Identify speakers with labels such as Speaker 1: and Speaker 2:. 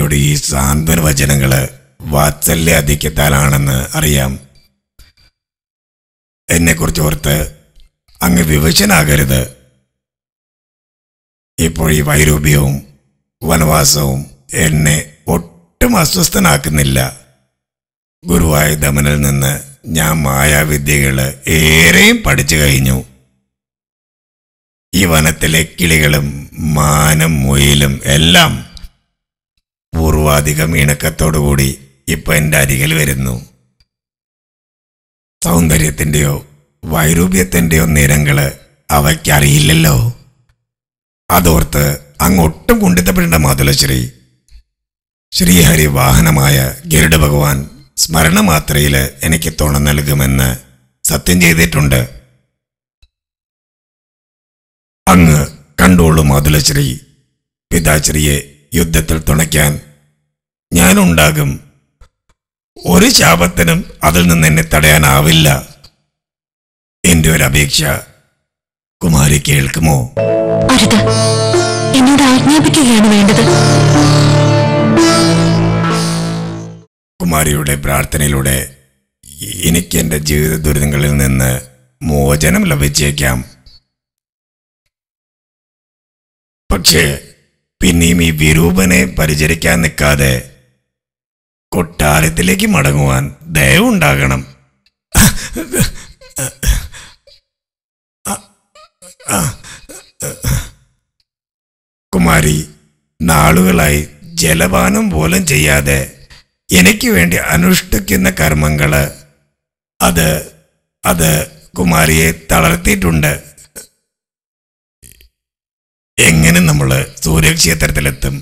Speaker 1: അങ്ങയുടെ ഈ സാന്ത്വന വചനങ്ങള് വാത്സല്യാധിക്യത്താലാണെന്ന് അറിയാം. എന്നെക്കുറിച്ച് ഓർത്ത് അങ്ങ് വിവശനാകരുത്. ഇപ്പോൾ ഈ വൈരൂപ്യവും വനവാസവും എന്നെ ഒട്ടും അസ്വസ്ഥനാക്കുന്നില്ല. ഗുരുവായ ദമനിൽ നിന്ന് ഞാൻ മായാവിദ്യകള് ഏറെയും പഠിച്ചു കഴിഞ്ഞു. ഈ വനത്തിലെ കിളികളും മാനും മുയിലും എല്ലാം പൂർവാധികം ഇണക്കത്തോടുകൂടി ഇപ്പൊ എൻ്റെ അരികിൽ വരുന്നു. സൗന്ദര്യത്തിൻ്റെയോ വൈരൂപ്യത്തിൻ്റെയോ നിരങ്ങള് അവയ്ക്കറിയില്ലല്ലോ. അതോർത്ത് അങ്ങൊട്ടും കുണ്ടിത്തപ്പെടേണ്ട മാതുലശ്രീ. ശ്രീഹരി വാഹനമായ ഗരുഡ ഭഗവാൻ സ്മരണ മാത്രയിൽ എനിക്ക് തുണ നൽകുമെന്ന് സത്യം ചെയ്തിട്ടുണ്ട്. അങ്ങ് കണ്ടോളൂ മാതുലശ്രീ, പിതാശ്രീയെ യുദ്ധത്തിൽ തുണയ്ക്കാൻ ഞാനുണ്ടാകും. ഒരു ശാപത്തിനും അതിൽ നിന്ന് എന്നെ തടയാനാവില്ല. എന്റെ ഒരു അപേക്ഷ കുമാരി കേൾക്കുമോ?
Speaker 2: അരുത്, എന്നോട് ആജ്ഞാപിക്കുകയാണ് വേണ്ടത്.
Speaker 1: കുമാരിയുടെ പ്രാർത്ഥനയിലൂടെ എനിക്ക് എൻ്റെ ജീവിത ദുരിതങ്ങളിൽ നിന്ന് മോചനം ലഭിച്ചേക്കാം. പക്ഷേ പിന്നെയും ഈ വിരൂപനെ പരിചരിക്കാൻ നിൽക്കാതെ കൊട്ടാരത്തിലേക്ക് മടങ്ങുവാൻ ദയവുണ്ടാകണം. കുമാരി നാളുകളായി ജലപാനം പോലും ചെയ്യാതെ എനിക്ക് വേണ്ടി അനുഷ്ഠിക്കുന്ന കർമ്മങ്ങള് അത് കുമാരിയെ തളർത്തിയിട്ടുണ്ട്. എങ്ങനെ നമ്മള് സൂര്യക്ഷേത്രത്തിലെത്തും?